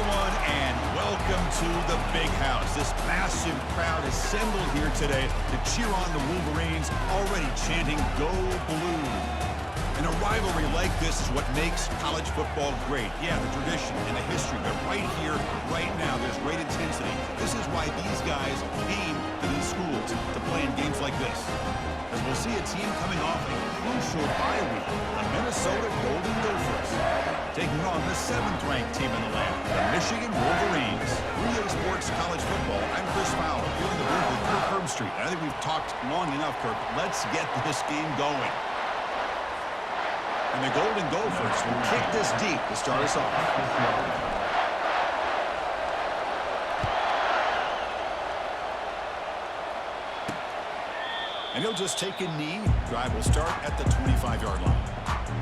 everyone, and welcome to the Big House. This massive crowd assembled here today to cheer on the Wolverines, already chanting, "Go Blue!" And a rivalry like this is what makes college football great. Yeah, the tradition and the history, but right here, right now, there's great intensity. This is why these guys came to these schools to play in games like this. As we'll see a team coming off a crucial bye week, the Minnesota Golden Gophers, taking on the 7th-ranked team in the land, the Michigan Wolverines. 3A Sports College Football, I'm Chris Fowler, here in the booth with Kirk Herbstreit. I think we've talked long enough, Kirk. Let's get this game going. And the Golden Gophers will kick this deep to start us off. And he'll just take a knee. Drive will start at the 25-yard line.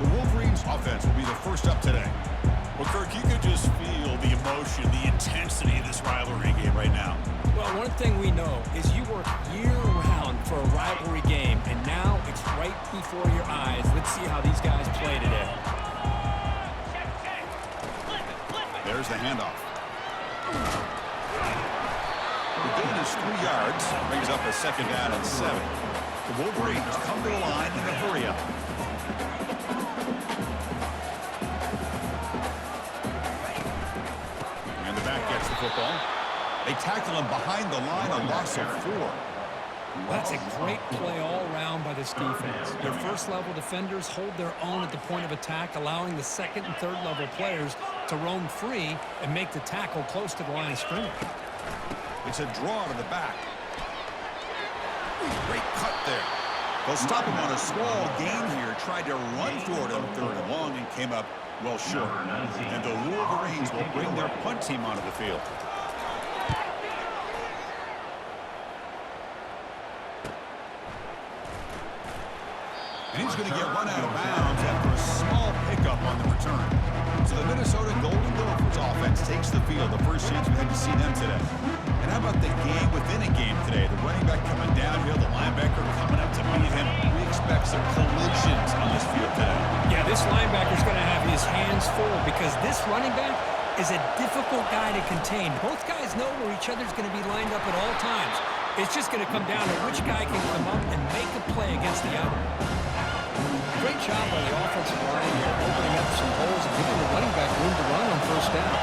The Wolverines' offense will be the first up today. Well, Kirk, you could just feel the emotion, the intensity of this rivalry game right now. Well, one thing we know is you work year-round for a rivalry game, and now it's right before your eyes. Let's see how these guys play today. There's the handoff. The gain is 3 yards, brings up a 2nd down and 7. The Wolverines come to the line in a hurry-up. And the back gets the football. They tackle him behind the line, a loss of 4. That's a great play all around by this defense. Their first-level defenders hold their own at the point of attack, allowing the second- and third-level players to roam free and make the tackle close to the line of scrimmage. It's a draw to the back. Great cut there. They'll stop him on a small gain here. Tried to run for it on 3rd and long and came up well short. And the Wolverines will bring their punt team onto the field. And he's going to get run out of bounds after a small pickup on the return. So the Minnesota Golden Gophers offense takes the field. The first chance we had to see them today. And how about the game within a game today? The running back coming downhill, the linebacker coming up to meet him. We expect some collisions on this field today. Yeah, this linebacker's going to have his hands full because this running back is a difficult guy to contain. Both guys know where each other's going to be lined up at all times. It's just going to come down to which guy can come up and make a play against the other. Great job by the offensive line here, opening up some holes and giving the running back room to run on 1st down.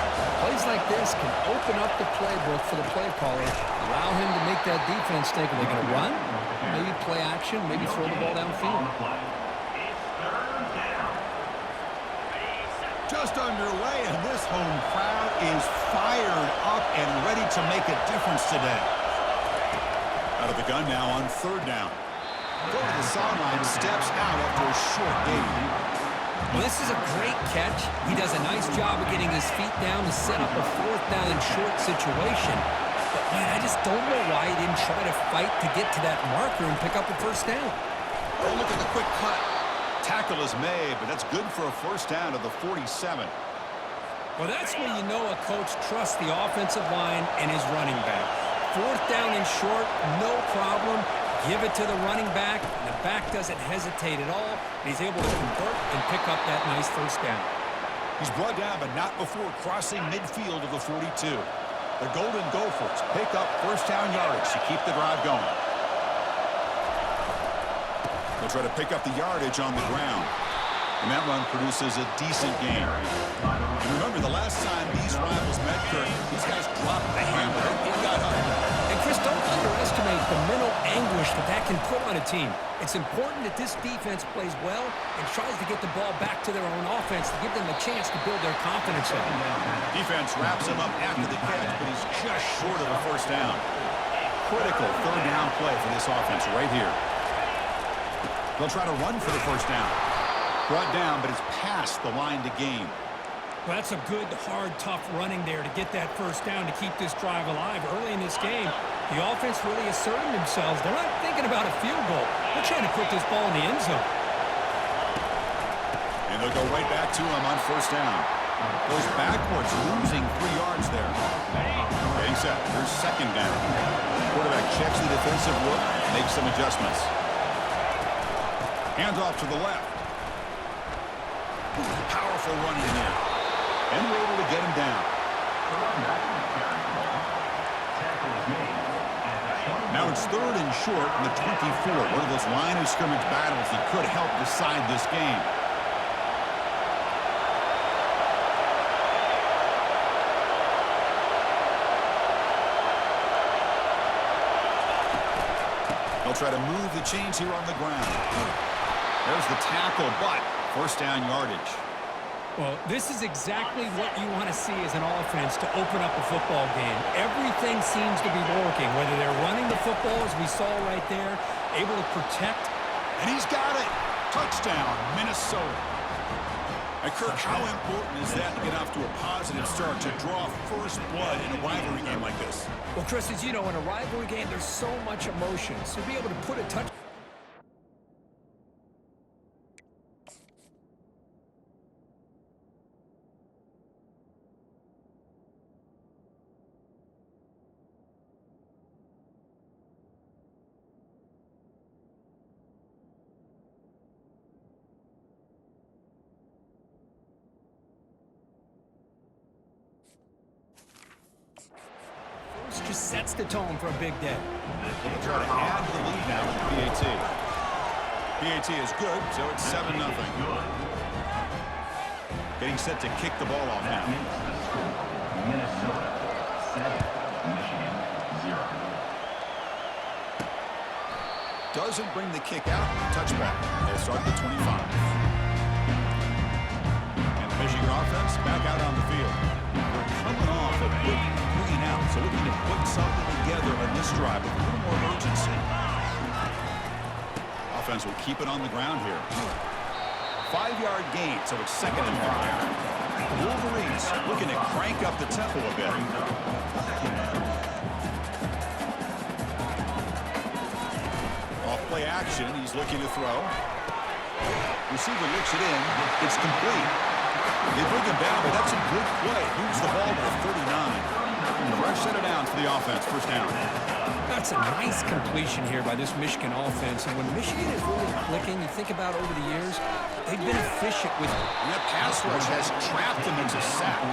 Plays like this can open up the playbook for the play caller, allow him to make that defense think, are they going to run? Maybe play action, maybe throw the ball downfield. Just underway, and this home crowd is fired up and ready to make a difference today. Out of the gun now on 3rd down. Go to the sideline, steps out after a short gain. Well, this is a great catch. He does a nice job of getting his feet down to set up a 4th down and short situation. But, man, I just don't know why he didn't try to fight to get to that marker and pick up a 1st down. Oh, look at the quick cut. Tackle is made, but that's good for a 1st down to the 47. Well, that's where you know a coach trusts the offensive line and his running back. 4th down and short, no problem. Give it to the running back, and the back doesn't hesitate at all. He's able to convert and pick up that nice 1st down. He's brought down, but not before crossing midfield of the 42. The Golden Gophers pick up 1st down yardage to keep the drive going. They'll try to pick up the yardage on the ground. And that run produces a decent gain. And remember, the last time these rivals met, Kirk, these guys dropped the hammer. It got up. And Chris, don't underestimate the mental anguish that can put on a team. It's important that this defense plays well and tries to get the ball back to their own offense to give them a chance to build their confidence up. Defense wraps him up after the catch, but he's just short of a 1st down. Critical 3rd down play for this offense right here. They'll try to run for the 1st down. Brought down, but it's past the line to gain. Well, that's a good, hard, tough running there to get that 1st down to keep this drive alive. Early in this game, the offense really asserting themselves. They're not thinking about a field goal. They're trying to put this ball in the end zone. And they'll go right back to him on 1st down. Goes backwards, losing 3 yards there. Getting set. Here's 2nd down. Quarterback checks the defensive look, makes some adjustments. Hands off to the left. Powerful running there. And we're able to get him down. Now it's 3rd and short from the 24. One of those line of scrimmage battles that could help decide this game. They'll try to move the chains here on the ground. There's the tackle, but first down yardage. Well, this is exactly what you want to see as an offense to open up a football game. Everything seems to be working, whether they're running the football, as we saw right there, able to protect. And he's got it. Touchdown, Minnesota. And Kirk, how important is that to get off to a positive start, to draw first blood in a rivalry game like this? Well, Chris, as you know, in a rivalry game, there's so much emotion. So to be able to put a touch... just sets the tone for a big day. They'll try to add the lead now with the PAT. PAT is good, so it's 7-0. Getting set to kick the ball off now. Minnesota 7, Michigan 0. Doesn't bring the kick out. Touchback. They'll start at the 25. And the Michigan offense back out on the field. We're coming off a quick 3-and-out, so looking to put something together on this drive with a little more urgency. Offense will keep it on the ground here. 5-yard gain, so it's 2nd and 5. The Wolverines looking to crank up the tempo a bit. Off play action, he's looking to throw. Receiver looks it in. It's complete. They bring him down, but that's a good play. Moves the ball to 39. Fresh set of downs for the offense. First down. That's a nice completion here by this Michigan offense. And when Michigan is really clicking, you think about over the years, they've been efficient with it. That pass rush has trapped them into sack.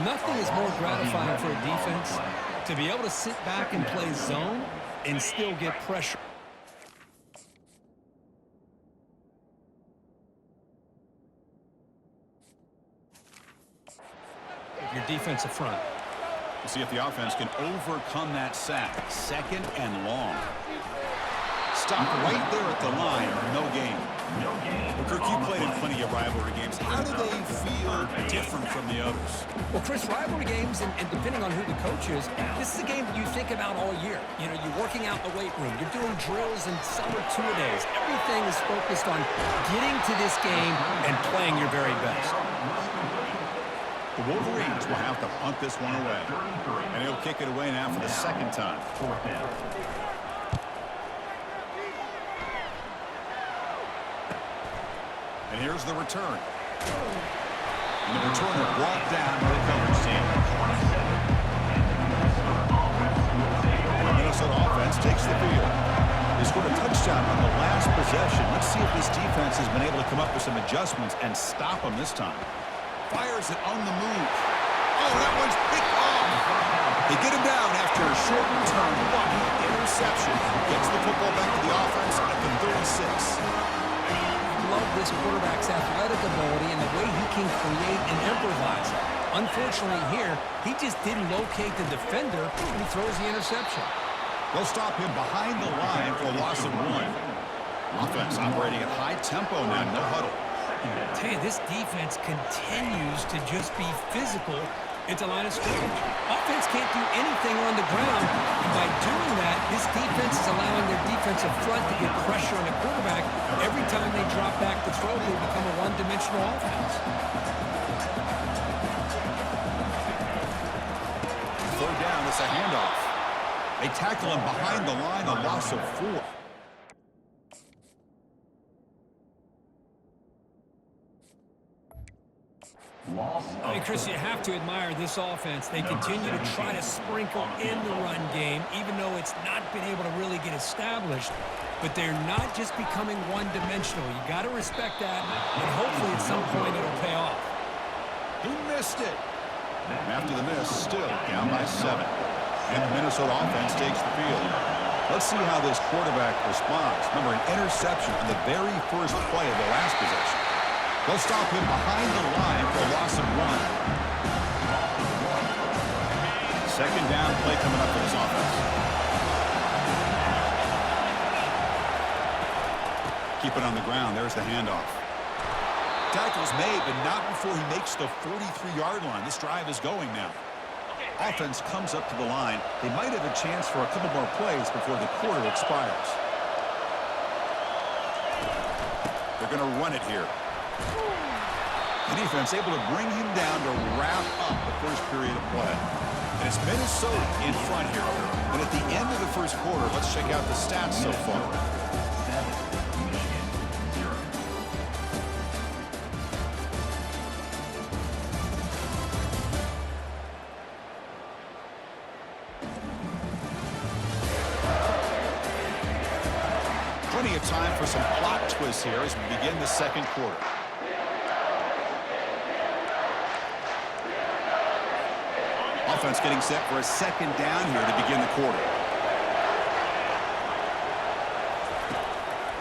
Nothing is more gratifying for a defense to be able to sit back and play zone and still get pressure. Your defensive front. We'll see if the offense can overcome that sack. 2nd and long. Stop right there at the line. No gain. Well, Kirk, you played in plenty of rivalry games. How do they feel different from the others? Well, Chris, rivalry games, and depending on who the coach is, this is a game that you think about all year. You know, you're working out in the weight room. You're doing drills and summer two-a-days. Everything is focused on getting to this game and playing your very best. The Wolverines will have to punt this one away. And he'll kick it away now for the 2nd time. And here's the return. And the returner brought down by the coverage team. And the Minnesota offense takes the field. They scored a touchdown on the last possession. Let's see if this defense has been able to come up with some adjustments and stop them this time. Fires it on the move. Oh, that one's picked off. They get him down after a short return, but interception gets the football back to the offense at the 36. I love this quarterback's athletic ability and the way he can create and improvise. Unfortunately here, he just didn't locate the defender and he throws the interception. They'll stop him behind the line for a loss of 1. Offense operating at high tempo now, no huddle. I tell you, this defense continues to just be physical at the line of scrimmage. Offense can't do anything on the ground, and by doing that, this defense is allowing their defensive front to get pressure on the quarterback. Every time they drop back to throw, they become a one-dimensional offense. 3rd down, it's a handoff. They tackle him behind the line, a loss of 4. I mean, Chris, you have to admire this offense. They continue to try to sprinkle in the run game, even though it's not been able to really get established. But they're not just becoming one-dimensional. You got to respect that, and hopefully at some point it'll pay off. He missed it. And after the miss, still down by 7. And the Minnesota offense takes the field. Let's see how this quarterback responds. Remember, an interception on the very first play of the last possession. They'll stop him behind the line for a loss of 1. Second down play coming up for this offense. Keep it on the ground. There's the handoff. Tackles made, but not before he makes the 43-yard line. This drive is going now. Offense comes up to the line. They might have a chance for a couple more plays before the quarter expires. They're going to run it here. The defense able to bring him down to wrap up the first period of play. And it's Minnesota in front here. And at the end of the first quarter, let's check out the stats so far. 7, Michigan 0. Plenty of time for some plot twists here as we begin the second quarter. Offense getting set for a second down here to begin the quarter.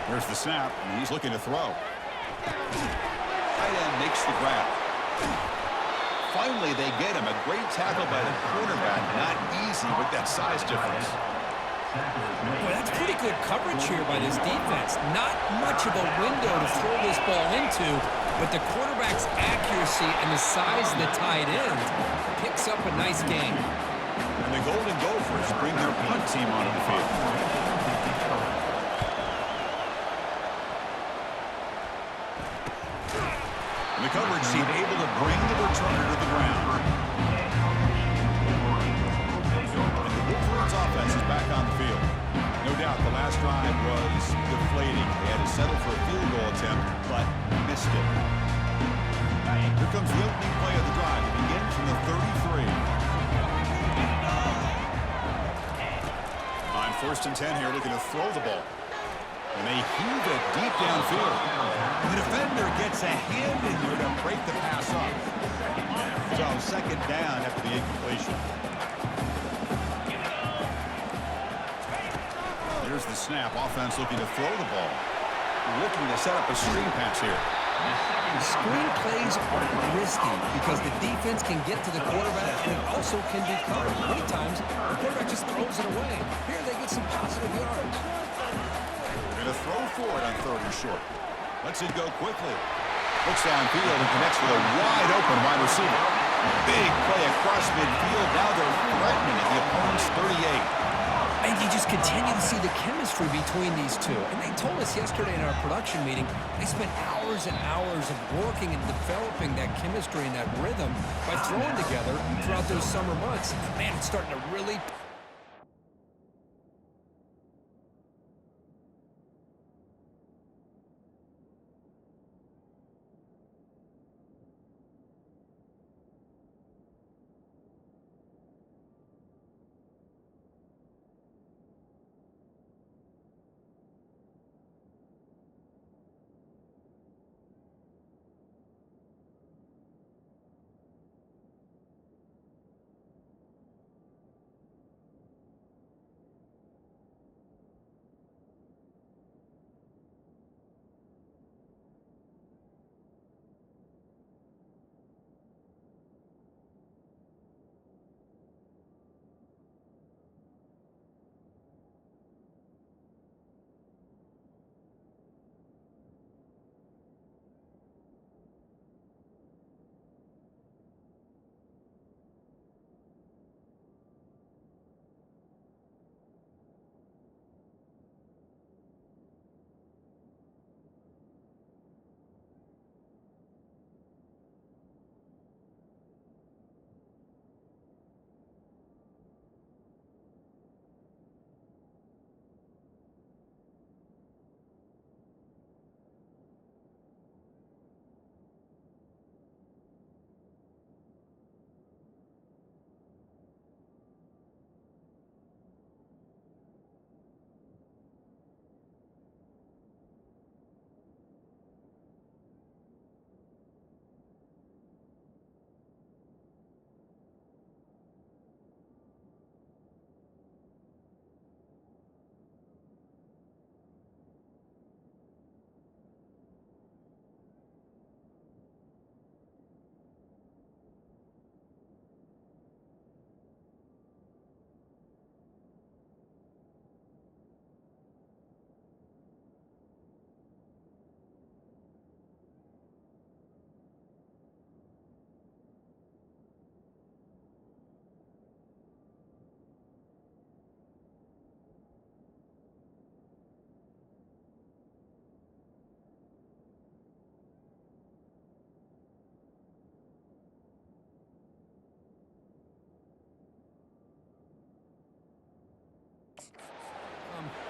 Here's the snap, and he's looking to throw. Tight end makes the grab. Finally, they get him. A great tackle by the quarterback. Not easy with that size difference. Boy, that's pretty good coverage here by this defense. Not much of a window to throw this ball into, but the quarterback's accuracy and the size of the tight end picks up a nice gain. And the Golden Gophers bring their punt team onto the field. And the coverage team able to bring the returner to the ground. Offense is back on the field. No doubt the last drive was deflating. They had to settle for a field goal attempt, but missed it. Here comes the opening play of the drive. It begins from the 33. On 1st and 10 here, looking to throw the ball. And they heave it deep downfield. The defender gets a hand in there to break the pass off. So second down after the incompletion. Here's the snap. Offense looking to throw the ball. Looking to set up a screen pass here. Screen plays are risky because the defense can get to the quarterback and it also can be covered. Many times, the quarterback just throws it away. Here they get some positive yards. They're going to throw for it on 3rd and short. Lets it go quickly. Looks downfield and connects with a wide open wide receiver. Big play across midfield. Now they're threatening at the opponent's 38. And you just continue to see the chemistry between these two. And they told us yesterday in our production meeting, they spent hours and hours of working and developing that chemistry and that rhythm by throwing together throughout those summer months. Man, it's starting to really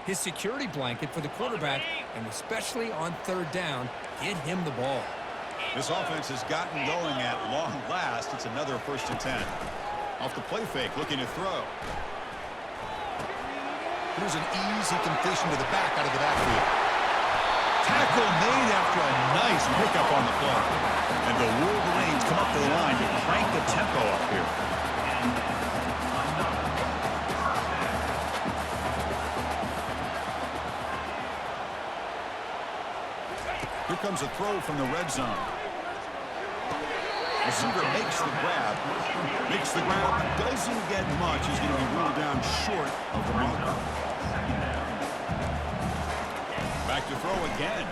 his security blanket for the quarterback, and especially on third down, get him the ball. This offense has gotten going at long last. It's another 1st and 10. Off the play fake, looking to throw. Here's an easy completion to the back out of the backfield. Tackle made after a nice pickup on the play. And the Wolverines come up to the line to crank the tempo up here. Here comes a throw from the red zone. Receiver makes the grab. Doesn't get much. He's going to be ruled down short of the marker. Back to throw again.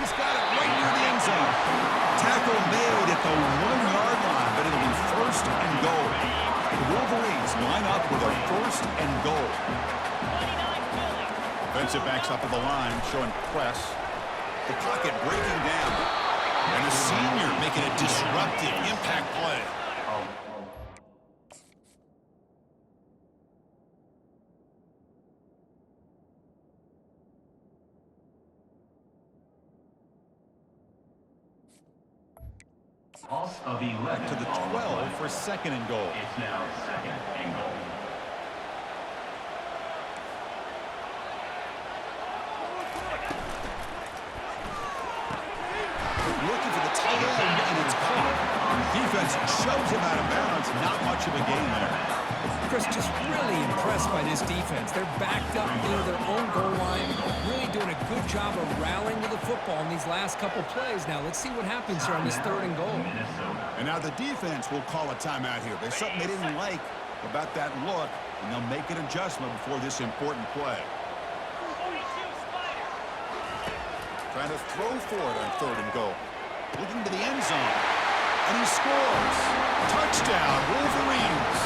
He's got it right near the end zone. Tackle made at the 1-yard line, but it'll be 1st and goal. The Wolverines line up with a 1st and goal. Defensive backs up at the line, showing press. The pocket breaking down. And the senior making a disruptive impact play. Loss of 11 To the 12 for 2nd and goal. It's now 2nd and goal. Looking for the tight end, and it's caught. Defense shoves him out of bounds. Not much of a gain there. Chris, just really impressed by this defense. They're backed up near their own goal line, really doing a good job of rallying to the football in these last couple plays. Now, let's see what happens here on this 3rd and goal. And now the defense will call a timeout here. There's something they didn't like about that look, and they'll make an adjustment before this important play. Trying to throw for it on 3rd and goal. Looking to the end zone. And he scores. Touchdown, Wolverines.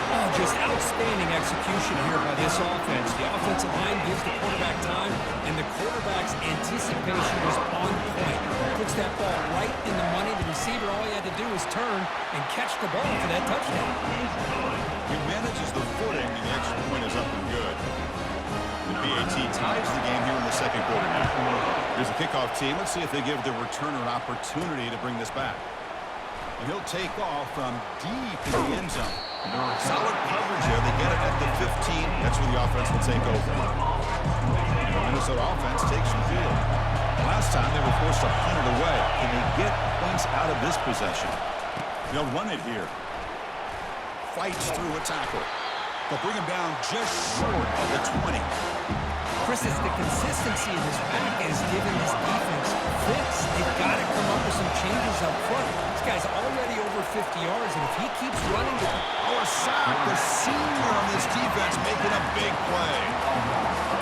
Oh, just outstanding execution here by this offense. The offensive line gives the quarterback time, and the quarterback's anticipation was on point. Puts that ball right in the money. The receiver, all he had to do was turn and catch the ball for that touchdown. He manages the footing, and the extra point is up and good. The PAT ties the game here in the 2nd quarter. Here's the kickoff team. Let's see if they give the returner an opportunity to bring this back. And he'll take off from deep in the end zone. Solid coverage there. They get it at the 15. That's where the offense will take over. And the Minnesota offense takes the field. Last time they were forced to punt it away. Can they get points out of this possession? They'll run it here. Fights through a tackle. They'll bring him down just short of the 20. Chris, it's the consistency of this back is giving this defense fits. They've got to come up with some changes up front. This guy's already over 50 yards, and if he keeps running... Oh, a sack. The senior on this defense making a big play.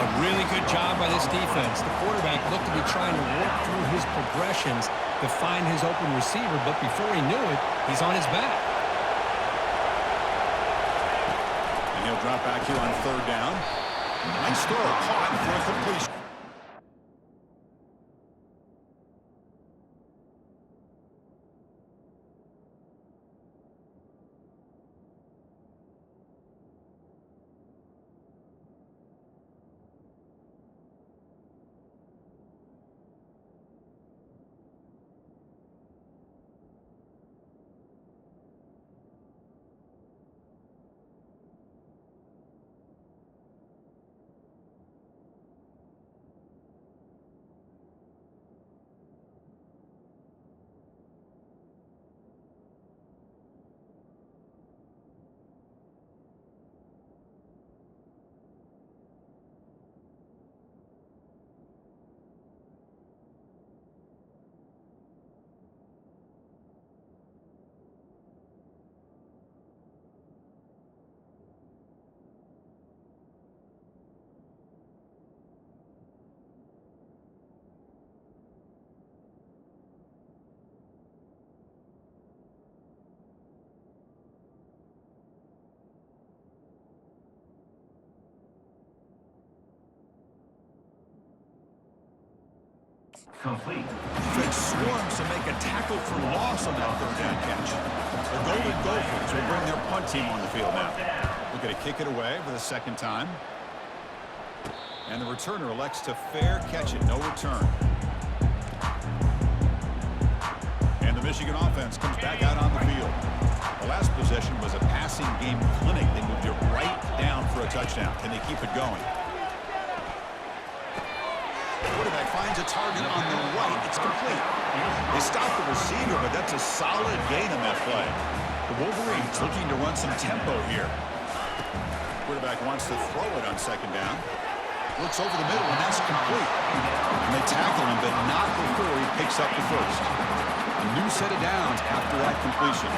A really good job by this defense. The quarterback looked to be trying to work through his progressions to find his open receiver, but before he knew it, he's on his back. And he'll drop back here on 3rd down. Nice throw, caught for a completion. Complete. Defense swarms to make a tackle for loss on that third down catch. The Golden Gophers will bring their punt team on the field now. Looking to kick it away for the second time. And the returner elects to fair catch it, no return. And the Michigan offense comes back out on the field. The last possession was a passing game clinic. They moved it right down for a touchdown. Can they keep it going? Quarterback finds a target on the right. It's complete. They stop the receiver, but that's a solid gain on that play. The Wolverines looking to run some tempo here. Quarterback wants to throw it on second down. Looks over the middle, and that's complete. And they tackle him, but not before he picks up the first. A new set of downs after that completion.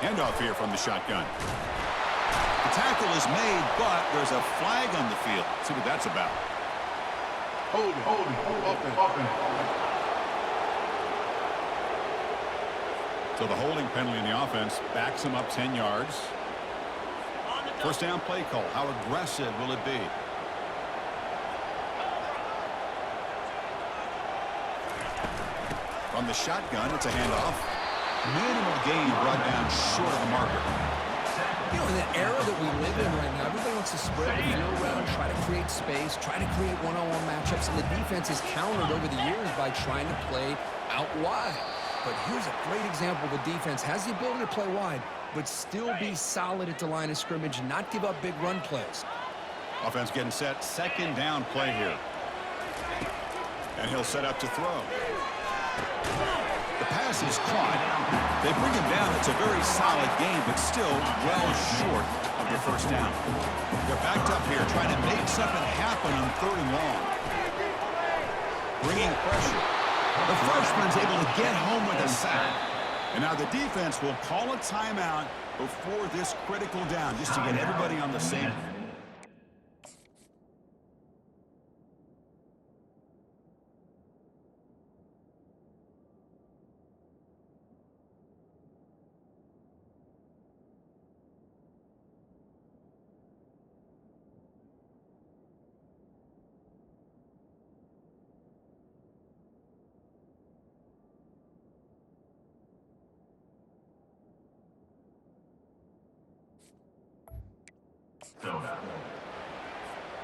Handoff here from the shotgun. The tackle is made, but there's a flag on the field. Let's see what that's about. Hold it, open. So the holding penalty in the offense backs him up 10 yards. First down play call. How aggressive will it be? From the shotgun, it's a handoff. Minimal gain brought down short of the marker. You know, in the era that we live in right now, everybody wants to spread the field around, try to create space, try to create one-on-one matchups, and the defense is countered over the years by trying to play out wide. But here's a great example. The defense has the ability to play wide, but still be solid at the line of scrimmage and not give up big run plays. Offense getting set. Second down play here. And he'll set up to throw. The pass is caught. They bring him down. It's a very solid game, but still well short of the first down. They're backed up here trying to make something happen on third and long. Bringing pressure. The freshman's able to get home with a sack. And now the defense will call a timeout before this critical down, just to get everybody on the same.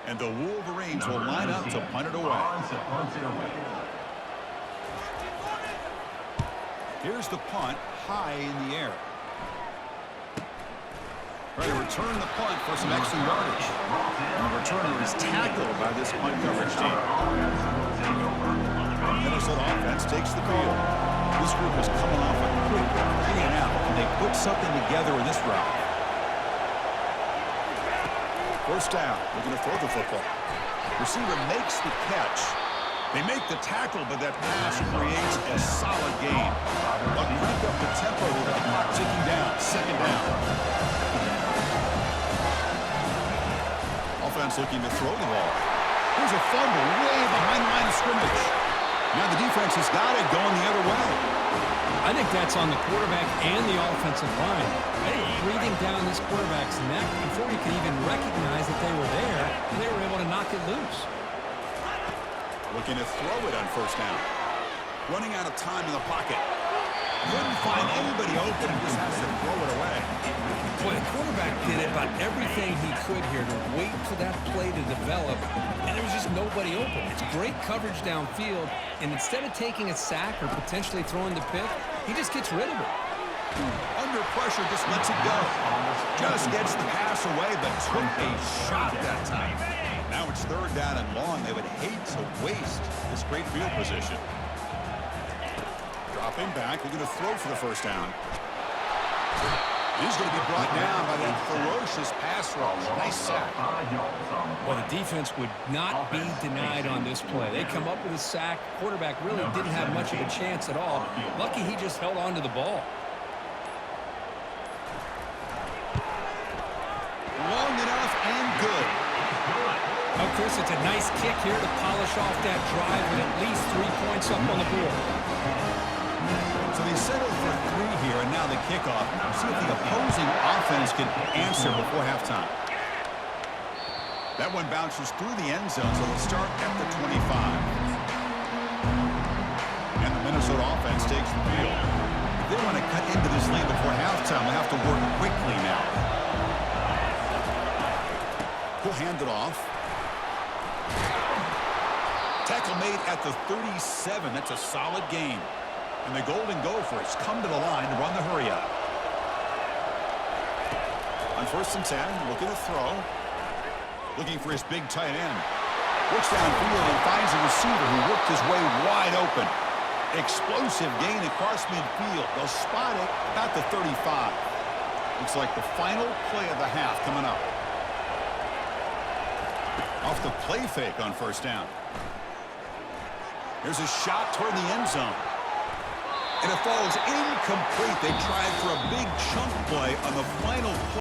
And the Wolverines will line up to punt it away. Here's the punt, high in the air. Trying to return the punt for some extra yardage. And the returner is tackled by this punt coverage team. Minnesota offense takes the field. This group is coming off a quick 3-and-out. Can they put something together in this route? First down, we're going to throw the football. Receiver makes the catch. They make the tackle, but that pass creates a solid gain. They'll crank up the tempo with the clock ticking down. Second down. Offense looking to throw the ball. Here's a fumble way behind the line of scrimmage. Now the defense has got it going the other way. I think that's on the quarterback and the offensive line. They were breathing down this quarterback's neck before he could even recognize that they were there, and they were able to knock it loose. Looking to throw it on first down. Running out of time in the pocket. Couldn't find anybody open and just has to throw it away. Boy, the quarterback did about everything he could here to wait for that play to develop, and there was just nobody open. It's great coverage downfield, and instead of taking a sack or potentially throwing the pick, he just gets rid of it. Under pressure, just lets it go. Just gets the pass away, but took a shot that time. Now it's third down and long. They would hate to waste this great field position. Dropping back, looking to throw for the first down. He's going to be brought down by that ferocious pass rush. Nice sack. Well, the defense would not be denied on this play. They come up with a sack. Quarterback really didn't have much of a chance at all. Lucky he just held on to the ball. Long enough and good. Oh, Chris, it's a nice kick here to polish off that drive with at least 3 points up on the board. So they settled for 3 here, and now the kickoff. See if the opposing offense can answer before halftime. That one bounces through the end zone, so they'll start at the 25. And the Minnesota offense takes the field. If they want to cut into this lead before halftime, they'll have to work quickly now. He'll hand it off. Tackle made at the 37. That's a solid gain. And the Golden Gophers come to the line to run the hurry up. On 1st and 10, looking to throw. Looking for his big tight end. Looks downfield and finds a receiver who worked his way wide open. Explosive gain across midfield. They'll spot it about the 35. Looks like the final play of the half coming up. Off the play fake on 1st down. Here's a shot toward the end zone. And it falls incomplete. They tried for a big chunk play on the final play.